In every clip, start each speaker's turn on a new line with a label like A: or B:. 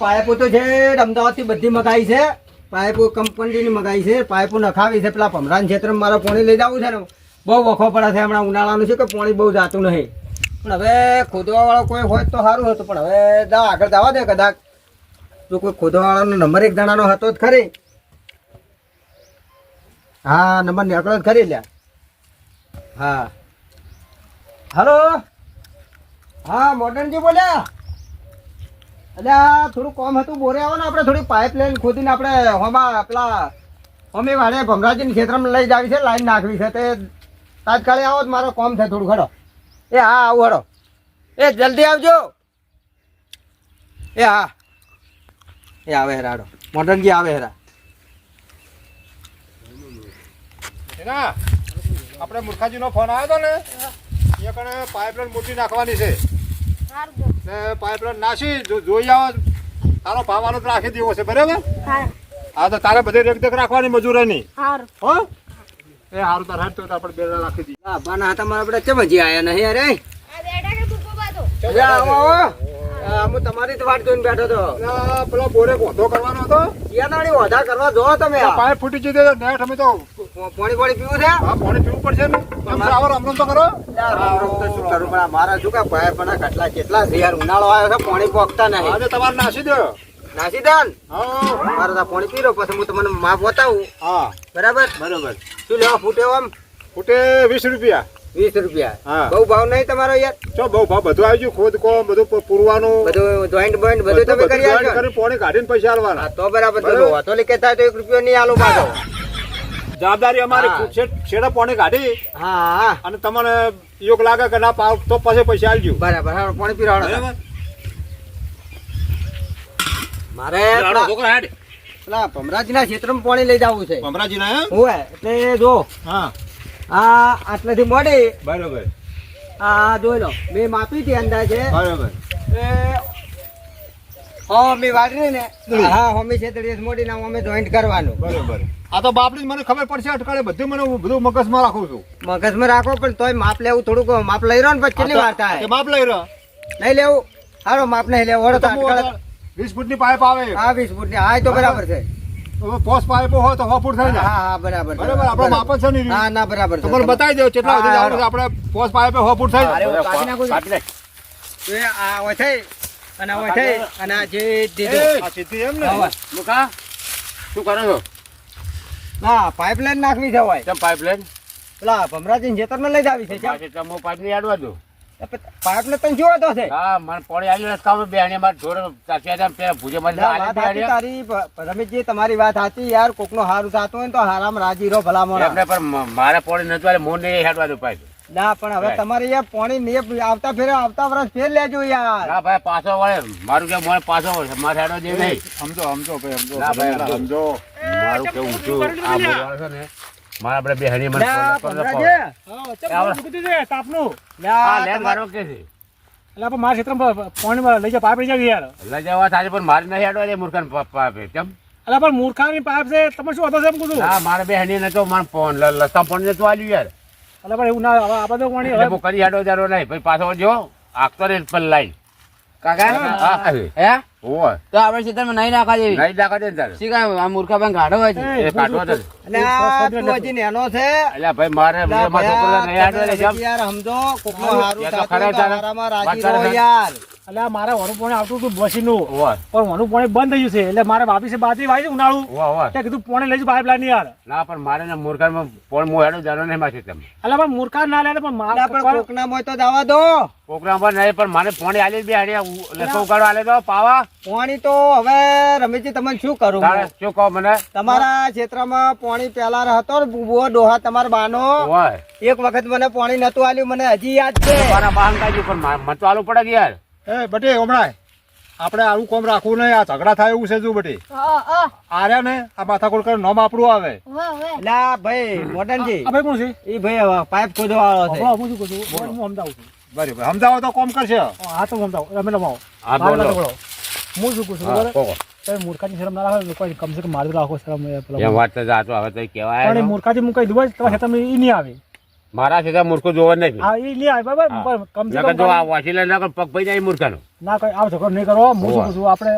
A: પાઇપો તો છે અમદાવાદથી બધી મગાઈ છે. પાઇપો કંપનીની મગાઈ છે. પાઇપો નખાવી છે. પેલા ભમરાન ક્ષેત્રમાં મારે પાણી લઈ જવું છે ને, બહુ વખો પડે છે હમણાં ઉનાળાનું છે કે પાણી બહુ જાતું નહીં. પણ હવે ખોદવાવાળો કોઈ હોય તો સારું હતું, પણ હવે આગળ જવા દે કદાચ. જો કોઈ ખોદવાવાળાનો નંબર એક જણાનો હતો જ ખરી. હા, નંબર નીકળ્યો જ ખરી લ્યા. હા, હલો. હા, મોડર્નજી બોલ્યા. એટલે આ થોડું કોમ હતું, બોરે આવો ને આપણે થોડી પાઇપ લાઈન ખોદીને આપણે હોમાં પેલા હોમી વાળે ભમરાજીની ક્ષેત્રમાં લઈ જાવી છે, લાઈન નાખવી છે. તે તાત્કાલિક આવો જ મારો કોમ છે થોડું. ખડો એ હા, આવું હડો. એ જલ્દી આવજો. એ હા, એ આવે હેરા. હડો મોડર્નજી આવે હેરા.
B: આપણે મૂર્ખાજીનો ફોન આવ્યો હતો ને, એ કણે પાઇપલાઇન મોટી નાખવાની છે. પાઇપલાઇન નાસી જોઈ આવો, તારો ભાવવાનો તો રાખી દેવો છે, બરાબર? હા, તો તારે બધી રેખ રાખવાની મજૂરોની. હો એ સારું, તાર તો આપણે બે રાખી દઈએ.
A: હા, બાના હતા મારા આપણે કેમ હજી આયા નહીં? અરે હું તમારી જ વાટ જોઈને બેઠો હતો.
B: પેલો બોરે ઓધો કરવાનો હતો.
A: યાનાળી ઓધા કરવા જો તમે.
B: પાઇપ ફૂટી જતી નેટ અમે તો
A: પાણી પીવું છે.
B: હા, પાણી પીવું પડશે ને. આવો રમણ તો કરો.
A: શું કરું પણ મારા શું કા પાઇપ પણ કેટલા કેટલા છે યાર. ઉનાળો આવ્યો છે, પાણી પોકતા નહીં.
B: આજે તમારે નાસી દો.
A: નાસી દન
B: હા,
A: મારે તો પાણી પી લો, પછી હું તમને માપ બતાવું.
B: હા,
A: બરાબર
B: બરોબર.
A: શું લેવા ફૂટે આમ?
B: ફૂટે 20 રૂપિયા.
A: 20 રૂપિયા.
B: હા,
A: બહુ ભાવ નહીં તમારો યાર?
B: ચો બહુ ભાવ બધું આવી ગયું. ખોદ કો બધું પૂરવાનું,
A: બધું જોઈન્ટ બોઈન્ટ બધું તમે કરી આપજો.
B: પાણી કાઢીને પૈસા આલવાના.
A: તો બરાબર. વાતો લીકે થાય તો 1 રૂપિયો નહીં આલો પાછો.
B: જવાબદારી અમારી. છેડા પાણી કાઢી
A: હા,
B: અને તમને યોગ લાગે કે ના પાવ તો પછી પૈસા આલજો.
A: બરાબર. હા, પાણી પીરાડો. મારે પેલા ભમરાજીના ક્ષેત્રમાં પાણી લઈ જવું છે.
B: ભમરાજીના
A: હોય એટલે જો
B: હા,
A: આ આટલેથી મોડી
B: બરોબર.
A: આ જોઈ લો, મેં માપી હતી અંદાજે.
B: બરોબર.
A: હોમી વાટરી ને. હા, હોમી છેતડી મોડી ના અમે જોઈન્ટ કરવાનું.
B: બરોબર. આ તો બાપડી મને ખબર પડશે અટકાળે બધું. મને બધું મગજમાં રાખું છું.
A: મગજમાં રાખો, પણ તોય માપ લેવું થોડુંક. માપ લઈ રહ્યો ને પછી કેટલી વાર થાય?
B: માપ લઈ રહ્યો
A: નહીં લેવું. હારો માપ નહીં લેવું.
B: 20 ફૂટની પાઇપ આવે.
A: હા, 20 ફૂટની. હા, તો બરાબર છે.
B: પોસ પાઇપ હોય તો 6 ફૂટ થઈ જાય.
A: હા, બરાબર.
B: બરાબર. આપણો માપ જ છે ને.
A: હા, ના બરાબર.
B: તમને બતાવી દો કેટલા સુધી આપણે પોસ પાઇપ 6 ફૂટ થઈ જાય.
A: આ હોય થઈ અને હોય થઈ અને આ જે દીધું
B: આ સીધી એમ ને.
C: મુકા શું કરો છો?
A: હા, પાઇપલાઈન નાખવી છે. હોય
C: કેમ પાઇપલાઈન?
A: પેલા ભમરાજી ખેતરમાં લઈ જાવી છે.
C: હું પાઇપ ની આડવા દઉં.
A: પાઇપલાઈન તને જોવો તો છે.
C: હા, મને પાણી આવી કામ બેહાણી મારે ઢોર ભૂજે
A: તારી રમેશજી, તમારી વાત સાચી યાર. કોકનો હારું થતું હોય તો હારામાં રાજી રહો ભલામણ.
C: પણ મારે પાણી નથી આવે, હું નહીં હેડવા દઉં પાઇપ.
A: ના, પણ હવે તમારે યાર પાણી નહીં આવતા વર્ષ ફેર લેજો યાર.
C: ના ભાઈ, પાછો વળે મારું કેમ મને પાછો વળે મારે હેડવા દે નહીં.
B: સમજો ભાઈ, સમજો.
C: ના ભાઈ,
B: સમજો.
C: મારું કેવું ઊંચું આ બોલવાનું છે ને, મારે આપણે બેહાણી મને
B: મારા ક્ષેત્રમાં પાણી લઈ જા પાઇપ લઈ જાવ યાર.
C: લઈ જવા થાય પણ મારે નહીં હેડવા દે મૂર્ખાને પાઇપ. કેમ?
B: એટલે પણ મૂર્ખાની પાઇપ છે. તમે શું હતો એમ કીધું?
C: ના, મારે બેહાણી નતો. મારે લસતા પાણી નતું આવ્યું યાર.
B: એટલે પણ એવું ના આ બધું પાણી
C: એટલે હું કરી હેડો જારો નહીં ભાઈ. પાછો જો આગતો રે પર લાઈન કાકા. હે ઓય તો આપણે ક્ષેત્રમાં નહીં નાખવા જેવી. નહીં નાખવા દે તારે. શી કામ આ મૂર્ખા પણ ગાઢો હોય છે. એ કાઢવો છે.
A: અને આ તું હજી નેનો છે.
C: એટલે ભાઈ મારે નહીં હેડવા દે.
A: યાર સમજો, કોકનો હારું
C: એ તો
A: થતું
C: ખરે
A: હોય તો
C: તારે.
A: હારામાં રાજી રહો યાર.
B: એટલે મારે વનું પાણી આવતું હતું બસીનું,
C: ઓય
B: પણ વનું પાણી બંધ થઈ ગયું છે. એટલે મારે વાપી છે બાજરી વાવી છે ઉનાળું.
C: ઓય
B: તે કીધું પાણી લઈ જ પાઇપ લાઈન યાર.
C: ના, પણ મારે ને મૂર્ખામાં પણ હું હેડો જારો નહીં મારી તેમ.
B: એટલે પણ મૂર્ખા ના લે પણ
A: ના, પણ કોકના મોય તો જવા દો.
C: પ્રોગ્રામ પર નહીં, પણ મને પાણી આલી બે હાડ્યા લસો ઉગાડો આલે દો પાવા.
A: પાણી તો હવે રમેશજી તમને શું કરું?
C: તારે શું કહો મને?
A: તમારા ક્ષેત્રમાં પાણી પેલા હતો ને બુબો ડોહા તમારા બાનો.
C: ઓય
A: એક વખત મને પાણી નતું આલ્યું, મને હજી યાદ છે.
C: મારા બહાન કાઢ્યું પણ મને તો આલું પડે કે યાર.
B: એ બટે હમણાં આપણે આવું કોમ રાખવું નહીં. આ ઝઘડા થાય એવું છે. શું બટી આર્યા ને આ માથાકૂટ કરે નોમ આપણું આવે.
A: ના ભાઈ મોડનજી,
B: આ ભાઈ કોણ છે?
A: એ ભાઈ પાઇપ ખોદવા વાળો છે.
B: હું શું કહું છું? હું સમજાવું છું.
C: બરાબર સમજાવો તો કોમ કરશે.
B: હા તો સમજાવો. અમે લમાવો.
C: હા બોલો.
B: હું શું કહું છું
C: હા, કહો.
B: તમે મૂર્ખાની શરમ ના રાખો. કોઈ કમસે કમ મારી રાખો શરમ.
C: એમ વાત તો જાતો હવે તો કહેવાય.
B: પણ મૂર્ખાજી હું કઈ દઉં તમારે તમે ઈ નહીં આવે.
C: મારા સીધા મૂર્ખો જોવા નહીં
D: હા ઈ લે બરાબર
C: હા.
D: કમ સે
C: નકર
D: કમ
C: જો આ વાસીલા નકર પગ ભાઈ જાય મૂર્ખાનો
D: ના કઈ આવ ઝઘડો નહીં કરવો હું શું કહું છું આપણે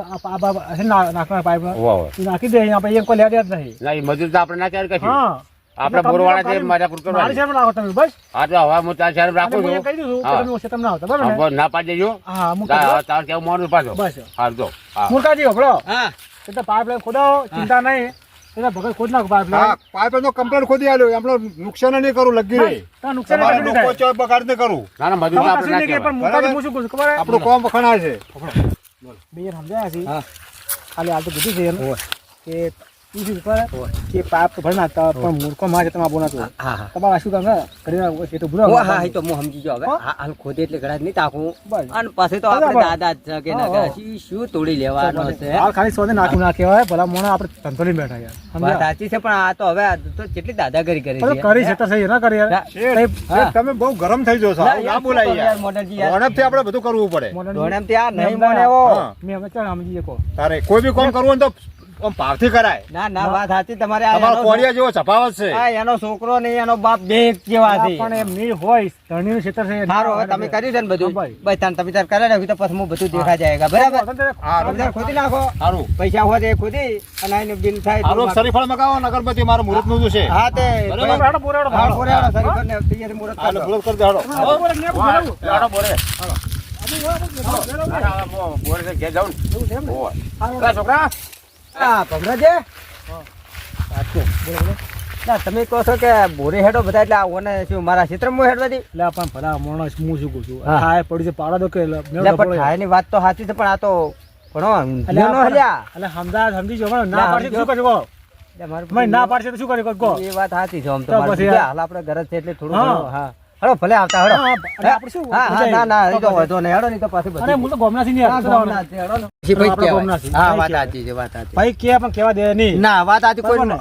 D: નાખવાના પાઇપ નાખી દે આપણે એક કોઈ લેવા જ નહીં
C: ના એ મજૂર તો આપણે ના ક્યારે કશું
D: હા
C: આપણે બોરવાળા છે મારા કુર
D: મારી સાહેબ નાખો તમે બસ
C: હા તો હવે હું તાર સાહેબ રાખું
D: હું
C: છું
D: એમ કહી દઉં છું કે
C: હા.
D: તમે ઓછે તમે ના આવતા બરાબર ને
C: હા, ના પાડી દેજો
D: હા હું કહી દઉં.
C: તાર કેવું મોડું પાછો
D: બસ
C: હા જો હા
D: મુરકાજી હબળો
A: હા
D: એ તો પાઇપ લાઈન ખોદાવો ચિંતા નહીં એ તો ભગત ખોદ નાખો પાઇપ
B: હા
D: લાઈન
B: પાઇપ નો કમ્પ્લેટ ખોદી આલ્યો એમનો નુકસાન નહીં કરું લગી રહી
D: તો નુકસાન
B: તમારે
D: નહીં
B: લોકો
D: થાય
B: ચોય બગાડ નહીં કરું
C: ના ના મજૂર તો
D: તમે
C: આપણે
D: કશું
C: ના
D: નહીં કે
C: કહેવાય
D: પણ મુરકાજી હું શું કહું છું ખબર હે?
B: આપણું કોમ વખણાય છે
D: બે સમજાયા છે
A: હા
D: ખાલી હાલ તો કીધું છે એનું કે ઈ શું ખબર હે? કે પાઇપ તો ભરી નાખતા પણ મૂર્ખો માં છે તમારે બોલાતો
A: હા હા
D: તમારે શું કામ કરી એ તો ભૂલો
A: ઓ હા એ તો હું સમજી ગયો હવે હા હાલ ખોદે એટલે ઘડા જ નહીં તાકું
D: બસ.
A: અને પછી તો આપણે
D: બરાબર.
A: દાદા જ છે કે ના
D: હા, હા.
A: કે શું તોડી લેવાનો છે
D: હાલ ખાલી સોદે નાખું ના કહેવાય ભલા મોણા આપણે ધંધો લઈને બેઠા યાર
A: વાત
D: સમજ્યા?
A: સાચી છે પણ આ તો હવે આ તો કેટલી દાદાગીરી કરી
D: અરે
A: છે
D: કરી છે તો સહી ના કરી યાર
B: શેઠ,
A: હા.
B: શેઠ, તમે બહુ ગરમ થઈ જો છો આવું ના બોલાય યાર
A: મોટરજી યાર
B: રોનકથી આપણે બધું કરવું પડે
D: મોઢાની-
A: ધોળેમથી આ નહીં
D: મેં
A: મને એવો.
B: હા.
D: મેં હવે ચાલ સમજી શકો
B: તારે કોઈ બી કામ કરવું હોય ને તો આમ ભાવથી કરાય
A: ના ના વાત સાચી તમારે આ
B: તમારો
A: એનો
B: કોળિયા જેવો છપાવત છે
A: આ એનો છોકરો ને એનો બાપ બે એક જેવા છે
D: પણ એમ નહીં હોય ધણીનું ક્ષેત્ર છે
A: સારું હવે તમે કર્યું છે ને બધું
D: હા, ભાઈ.
A: બસ તમે તાર કરે નાખ્યું તો પછી હું બધું દેખા જાયગા બરાબર
B: હા,
A: તમે તાર ખોદી નાખો
B: સારું
A: પૈસા હોય તો એ ખોદી અને આનું બિલ થાય તો
B: આરોપ શરીફળ મગાવો અગરબત્તી મારું મુહૂર્ત નું છે
A: હા તે
B: બરાબર.
D: હેડો, બોરે હેડો,
A: હા,
D: ભાડો.
A: બોરે હેડો, શરીફળ ને તૈયારી મુહૂર્ત
B: હાલો,
A: કરજો.
B: મુહૂર્ત કરી દે હાલો.
D: હા, બોરે ને
C: વાહ,
D: બોરે.
C: લાડો બોરે.
D: બોરે.
C: ના, ના, હું બોરે ને ઘેર જાઉં ને.
D: એવું છે એમ ને?
C: ઓય.
D: હાલો.
C: લા, છોકરા
A: હા ભમરાજી સાચું. ના તમે કહો છો કે બોરે હેડો બધા એટલે આને શું મારા ક્ષેત્રમાં હેડવાથી
D: એટલે આ પણ ભલા માણસ હું શું કહું છું
A: હા.
D: આ પડ્યું છે પાડા દો કે
A: એટલે પણ ઠાયની વાત તો સાચી છે પણ આ તો ભણો ઊંધિયો નો હલ્યા
D: એટલે સમજી જો ના
A: ના,
D: પાડશે તો શું
A: સમજો.
D: કરશો કહો?
A: એટલે મારું
D: ભાઈ ના પાડશે તો શું કરી કહો?
A: એ વાત સાચી છે આમ તો
D: તો
A: મારું
D: પછી
A: બીજા
D: આ-
A: હાલ આપણે ઘર જ છે એટલે થોડું
D: હા.
A: ઘણું, હા હળો ભલે આવતા હળો
D: હા, એટલે આપણે શું
A: હા હા ના ના એ તો વાંધો નહીં હેડો નહીં તો પાછી
D: અરે હું તો ગોમનાથી નહીં
A: હા,
D: આવતો.
A: ગામના છે, હેડો ને.
D: આપણે
A: ભાઈ
D: ગામના છીએ.
A: હા
D: ભાઈ
A: વાત
D: કહેવાય.
A: સાચી છે વાત સાચી
D: ભાઈ કે પણ કેવા દે નહીં
A: ના વાત સાચી કોઈ
D: બરાબર ને?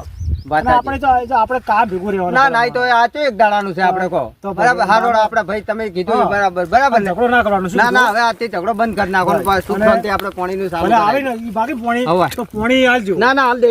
A: વાત
D: અને આપણે
A: સાચી
D: જો આપણે કામ ભેગું રહેવાનું
A: ના ના એ તો આ તો એક દાડાનું છે આપણે કહો
D: તો પછી
A: બરાબર હારો આપણે ભાઈ તમે કીધું
D: હા.
A: બરાબર બરાબર ને
D: ઝઘડો ના કરવાનો શું
A: ના ના
D: કીધું?
A: હવે આજથી ઝઘડો બંધ કરી નાખો
D: ભાઈ,
A: સુખ
D: અને-
A: શાંતિ આપણે પાણીનું
D: ભલે
A: સારું
D: આવે
A: કરાય.
D: ને ઈ ભાગી પોણી
A: હવે.
D: તો પોણી આલજો
A: ના ના હાલ દે